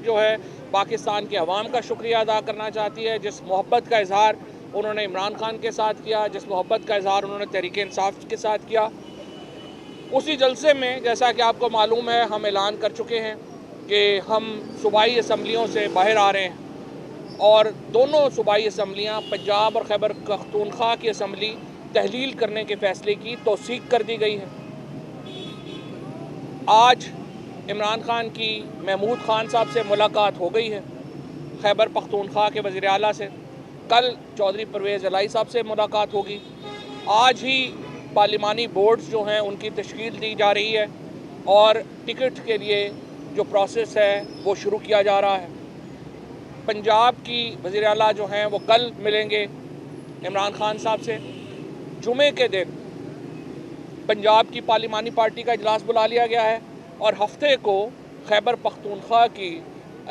जो है पाकिस्तान के अवाम का शुक्रिया अदा करना चाहती है, जिस मोहब्बत का इजहार उन्होंने इमरान खान के साथ किया, जिस मोहब्बत का इजहार उन्होंने तहरीक इंसाफ के साथ किया। उसी जलसे में जैसा कि आपको मालूम है, हम ऐलान कर चुके हैं कि हम सूबाई असम्बलियों से बाहर आ रहे हैं और दोनों सूबाई असम्बलियाँ पंजाब और खैबर पख्तूनख्वा की असम्बली तहलील करने के फैसले की तौसीक कर दी गई है। आज इमरान खान की महमूद खान साहब से मुलाकात हो गई है, खैबर पख्तूनख्वा के वज़ीर आला से। कल चौधरी परवेज़ इलाही साहब से मुलाकात होगी। आज ही पार्लिमानी बोर्ड्स जो हैं उनकी तश्कील दी जा रही है और टिकट के लिए जो प्रोसेस है वो शुरू किया जा रहा है। पंजाब की वज़ीर आला जो हैं वो कल मिलेंगे इमरान खान साहब से। जुमे के दिन पंजाब की पार्लिमानी पार्टी का इजलास बुला लिया गया है और हफ्ते को खैबर पख्तूनख्वा की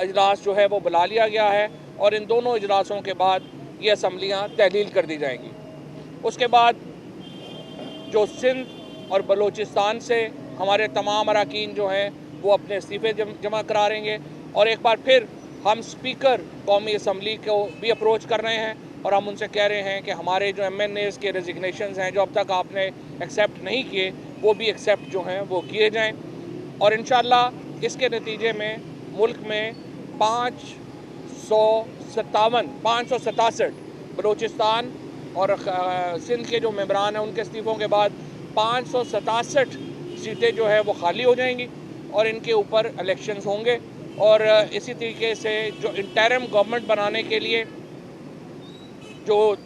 इजलास जो है वो बुला लिया गया है और इन दोनों इजलासों के बाद ये असम्बलियाँ तहलील कर दी जाएंगी। उसके बाद जो सिंध और बलूचिस्तान से हमारे तमाम अरकान जो हैं वो अपने इस्तीफ़े जमा कराएंगे और एक बार फिर हम स्पीकर कौमी असम्बली को भी अप्रोच कर रहे हैं और हम उनसे कह रहे हैं कि हमारे जो MNAs के रेजिग्नेशंस हैं जो अब तक आपने एक्सेप्ट नहीं किए वो भी एक्सेप्ट जो हैं वो किए जाएं और इंशाअल्लाह इसके नतीजे में मुल्क में 567 बलूचिस्तान और सिंध के जो मेंबरान हैं उनके इस्तीफ़ों के बाद 567 सीटें जो है वो खाली हो जाएंगी और इनके ऊपर इलेक्शंस होंगे। और इसी तरीके से जो इंटरिम गवर्नमेंट बनाने के लिए जो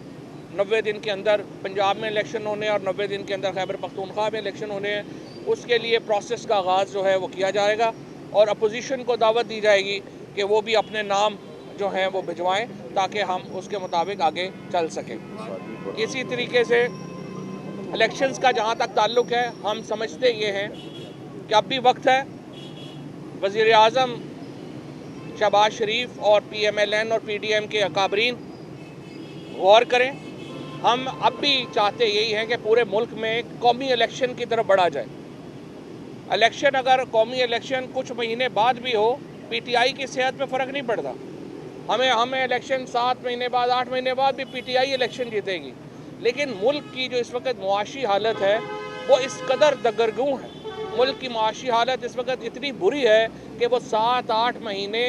90 दिन के अंदर पंजाब में इलेक्शन होने और 90 दिन के अंदर खैबर पख्तूनख्वा में इलेक्शन होने हैं, उसके लिए प्रोसेस का आगाज़ जो है वो किया जाएगा और अपोजिशन को दावत दी जाएगी कि वो भी अपने नाम जो हैं वो भिजवाएं ताकि हम उसके मुताबिक आगे चल सकें। इसी तरीके से इलेक्शंस का जहाँ तक ताल्लुक़ है, हम समझते ये हैं कि अब भी वक्त है। वज़ीर आज़म शहबाज शरीफ और PMLN और PDM के अकाबरीन गौर करें। हम अब भी चाहते यही हैं कि पूरे मुल्क में कौमी इलेक्शन की तरफ बढ़ा जाए। इलेक्शन अगर कौमी इलेक्शन कुछ महीने बाद भी हो, PTI की सेहत में फ़र्क नहीं पड़ता। हमें इलेक्शन 7 महीने बाद 8 महीने बाद भी PTI इलेक्शन जीतेगी, लेकिन मुल्क की जो इस वक्त मुआशी हालत है वो इस कदर दगरगूं है। मुल्क की मुआशी हालत इस वक्त इतनी बुरी है कि वो 7-8 महीने